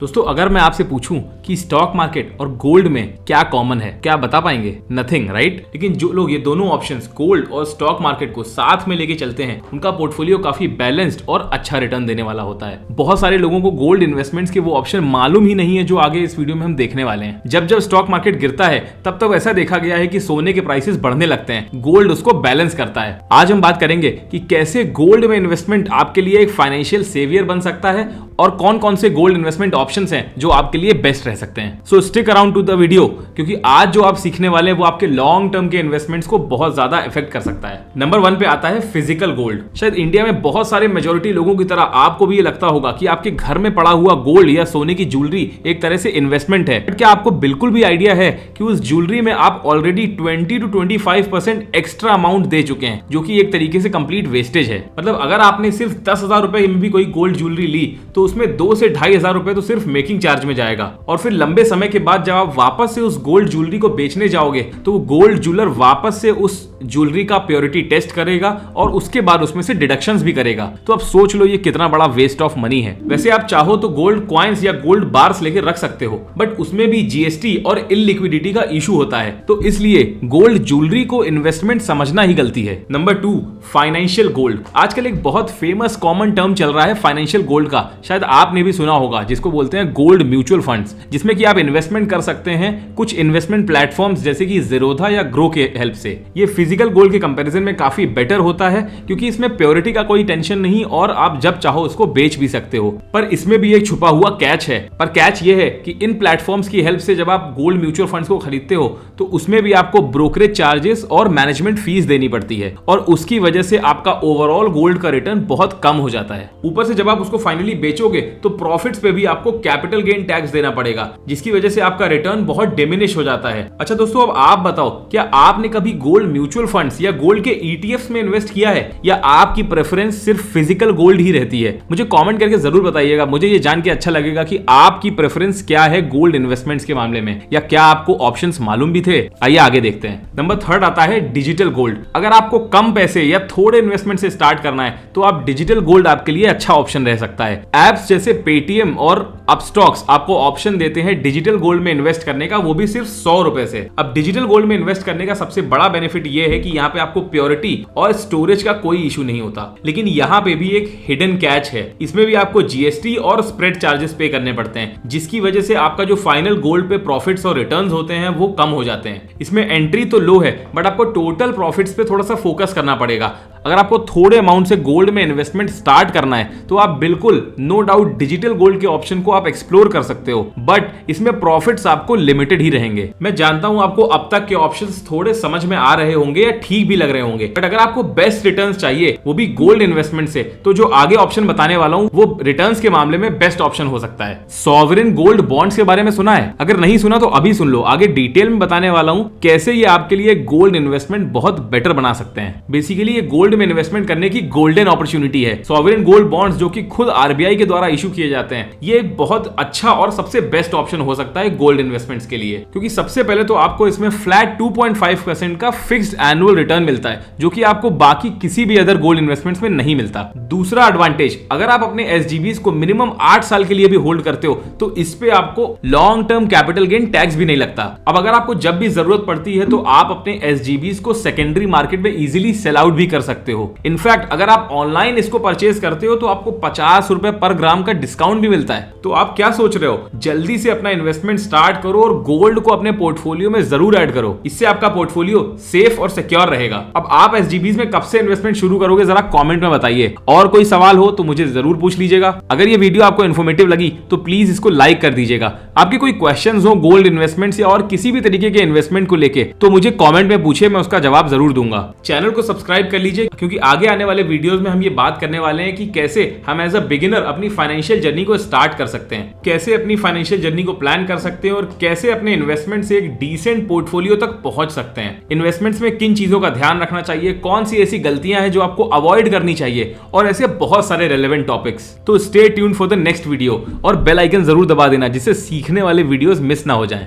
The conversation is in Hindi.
दोस्तों अगर मैं आपसे पूछूं कि स्टॉक मार्केट और गोल्ड में क्या कॉमन है, क्या आप बता पाएंगे? Nothing, right? लेकिन जो लोग ये दोनों ऑप्शंस गोल्ड और स्टॉक मार्केट को साथ में लेके चलते हैं उनका पोर्टफोलियो काफी बैलेंस्ड और अच्छा रिटर्न देने वाला होता है। बहुत सारे लोगों को गोल्ड इन्वेस्टमेंट्स के वो ऑप्शन मालूम ही नहीं है जो आगे इस वीडियो में हम देखने वाले हैं। जब जब स्टॉक मार्केट गिरता है तब ऐसा देखा गया है कि सोने के प्राइसेस बढ़ने लगते हैं, गोल्ड उसको बैलेंस करता है। आज हम बात करेंगे कि कैसे गोल्ड में इन्वेस्टमेंट आपके लिए एक फाइनेंशियल सेवियर बन सकता है और कौन कौन से गोल्ड इन्वेस्टमेंट ऑप्शंस हैं जो आपके लिए बेस्ट रह सकते हैं। सो stick around two the video, क्योंकि आज जो आप सीखने वाले हैं वो आपके लॉन्ग टर्म के इन्वेस्टमेंट्स को बहुत ज्यादा इफेक्ट कर सकता है। नंबर 1 पे आता है फिजिकल गोल्ड। शायद इंडिया में बहुत सारे मेजोरिटी लोगों की तरह आपको भी ये लगता होगा कि आपके घर में पड़ा हुआ गोल्ड या सोने की ज्वेलरी एक तरह से इन्वेस्टमेंट है। बट क्या आपको बिल्कुल भी आइडिया है कि उस ज्वेलरी में आप ऑलरेडी 20 to 25% एक्स्ट्रा अमाउंट दे चुके हैं, जो कि एक तरीके से कंप्लीट वेस्टेज है। मतलब अगर आपने सिर्फ 10,000 रुपए में भी कोई गोल्ड ज्वेलरी ली तो उसमें 2 से 2,500 रुपए तो सिर्फ मेकिंग चार्ज में जाएगा, और फिर लंबे समय के बाद जब आप वापस से उस गोल्ड ज्वेलरी को बेचने जाओगे तो वो गोल्ड ज्वेलर वापस से उस ज्वेलरी का प्योरिटी टेस्ट करेगा और उसके बाद उसमें से डिडक्शंस भी करेगा। तो अब सोच लो ये कितना बड़ा वेस्ट ऑफ मनी है। वैसे आप चाहो तो गोल्ड कॉइन्स या गोल्ड बार्स लेके रख सकते हो, बट उसमें भी जीएसटी और इलिक्विडिटी का इशू होता है, तो इसलिए गोल्ड ज्वेलरी को इन्वेस्टमेंट समझना ही गलती है। Number 2, financial gold. आजकल एक बहुत फेमस कॉमन टर्म चल रहा है फाइनेंशियल गोल्ड का, शायद आपने भी सुना होगा, जिसको बोलते हैं गोल्ड म्यूचुअल फंड्स, जिसमें कि आप इन्वेस्टमेंट कर सकते हैं कुछ इन्वेस्टमेंट प्लेटफॉर्म्स जैसे कि ज़ीरोधा या ग्रो के हेल्प से। ये फिजिकल गोल्ड के कंपैरिजन में काफी बेटर होता है क्योंकि इसमें प्योरिटी का कोई टेंशन नहीं और आप जब चाहो उसको बेच भी सकते हो। पर इसमें भी एक छुपा हुआ कैच है। पर कैच ये है कि इन प्लेटफॉर्म्स की हेल्प से जब आप गोल्ड म्यूचुअल फंड्स को खरीदते हो तो उसमें भी आपको ब्रोकरेज चार्जेस और मैनेजमेंट फीस देनी पड़ती है, और उसकी वजह से आपका ओवरऑल गोल्ड का रिटर्न बहुत कम हो जाता है। ऊपर से जब आप उसको फाइनली बेचोगे तो प्रॉफिट्स पे भी आपको कैपिटल गेन टैक्स देना पड़ेगा, जिसकी वजह से आपका रिटर्न बहुत डिमिनिश हो जाता है। अच्छा दोस्तों, अब आप बताओ, क्या आपने कभी गोल्ड म्यूचुअल फंड्स या गोल्ड के ईटीएफ्स में इन्वेस्ट किया है, या आपकी प्रेफरेंस सिर्फ फिजिकल गोल्ड ही रहती है? मुझे कमेंट करके जरूर बताइएगा, मुझे ये जान के अच्छा लगेगा कि आपकी प्रेफरेंस क्या है गोल्ड इन्वेस्टमेंट्स के मामले में, या क्या आपको ऑप्शंस मालूम भी थे। आइए आगे देखते हैं। नंबर 3 आता है डिजिटल गोल्ड। अगर आपको कम पैसे या थोड़े इन्वेस्टमेंट से स्टार्ट करना है तो आप डिजिटल गोल्ड आपके लिए अच्छा ऑप्शन रह सकता है। एप्स जैसे पेटीएम और अपस्टॉक्स आपको ऑप्शन देते हैं डिजिटल गोल्ड में इन्वेस्ट करने का, वो भी सिर्फ 100 रुपए से। अब डिजिटल गोल्ड में इन्वेस्ट करने का सबसे बड़ा बेनिफिट ये है कि यहाँ पे आपको प्योरिटी और स्टोरेज का कोई इशू नहीं होता, लेकिन यहाँ पे भी एक हिडन कैच है। इसमें भी आपको जीएसटी और स्प्रेड चार्जेस पे करने पड़ते हैं, जिसकी वजह से आपका जो फाइनल गोल्ड पे प्रॉफिट्स और रिटर्न्स होते हैं वो कम हो जाते हैं। इसमें एंट्री तो लो है, बट आपको टोटल प्रॉफिट्स पे थोड़ा सा फोकस करना पड़ेगा। अगर आपको थोड़े अमाउंट से गोल्ड में इन्वेस्टमेंट स्टार्ट करना है तो आप बिल्कुल नो डाउट डिजिटल गोल्ड के ऑप्शन को आप एक्सप्लोर कर सकते हो, बट इसमें प्रॉफिट्स आपको लिमिटेड ही रहेंगे। मैं जानता हूं आपको अब तक के ऑप्शंस थोड़े समझ में आ रहे होंगे या ठीक भी लग रहे होंगे, बट अगर आपको बेस्ट रिटर्न्स चाहिए वो भी गोल्ड इन्वेस्टमेंट से, तो जो आगे ऑप्शन बताने वाला हूं वो रिटर्न्स के मामले में बेस्ट ऑप्शन हो सकता है। सॉवरेन गोल्ड बॉन्ड्स के बारे में सुना है? अगर नहीं सुना तो अभी सुन लो, आगे डिटेल में बताने वाला हूं कैसे ये आपके लिए गोल्ड इन्वेस्टमेंट बहुत बेटर बना सकते हैं। बेसिकली ये गोल्ड में इन्वेस्टमेंट करने की गोल्डन अपॉर्चुनिटी है। सॉवरेन गोल्ड बॉन्ड्स जो कि खुद आरबीआई के द्वारा इशू किए जाते हैं, ये एक बहुत अच्छा और सबसे बेस्ट ऑप्शन हो सकता है गोल्ड इन्वेस्टमेंट्स के लिए, क्योंकि सबसे पहले तो आपको इसमें फ्लैट 2.5% का फिक्स्ड एनुअल रिटर्न मिलता है, जो कि आपको बाकी किसी भी अदर गोल्ड इन्वेस्टमेंट्स में नहीं मिलता। दूसरा एडवांटेज, अगर आप अपने एसजीबीज को मिनिमम 8 साल के लिए भी होल्ड करते हो तो इस पे आपको long term capital gain tax भी नहीं लगता। अब अगर आपको जब भी जरूरत पड़ती है तो आप अपने एसजीबीज को सेकेंडरी मार्केट में इजीली सेल आउट भी कर सकते हो। इनफैक्ट अगर आप ऑनलाइन इसको परचेज करते हो तो आपको 50 रुपए पर ग्राम का डिस्काउंट भी मिलता है। तो आप क्या सोच रहे हो, जल्दी से अपना इन्वेस्टमेंट स्टार्ट करो और गोल्ड को अपने पोर्टफोलियो में जरूर ऐड करो। इससे आपका पोर्टफोलियो सेफ और सिक्योर रहेगा। अब आप एसजीबीज में कब से इन्वेस्टमेंट शुरू करोगे जरा कमेंट में बताइए, और कोई सवाल हो तो मुझे जरूर पूछ लीजिएगा। अगर ये वीडियो आपको इन्फॉर्मेटिव लगी तो प्लीज इसको लाइक कर दीजिएगा। आपके कोई क्वेश्चंस हो गोल्ड इन्वेस्टमेंट्स या और किसी भी तरीके के इन्वेस्टमेंट को लेके तो मुझे कमेंट में पूछिए, मैं उसका जवाब जरूर दूंगा। चैनल को सब्सक्राइब कर लीजिए, क्योंकि आगे आने वाले वीडियोस में हम ये बात करने वाले हैं कि कैसे हम एज अ बिगिनर अपनी फाइनेंशियल जर्नी को स्टार्ट कर सकते हैं, कैसे अपनी फाइनेंशियल जर्नी को प्लान कर सकते हैं, और कैसे अपने इन्वेस्टमेंट से एक डिसेंट पोर्टफोलियो तक पहुंच सकते हैं। इन्वेस्टमेंट्स में किन चीजों का ध्यान रखना चाहिए, कौन सी ऐसी गलतियां हैं जो आपको अवॉइड करनी चाहिए, और ऐसे बहुत सारे रेलेवेंट टॉपिक्स। तो stay tuned for the next video और बेल आइकन जरूर दबा देना, जिससे सीखने वाले वीडियोस मिस ना हो जाएं।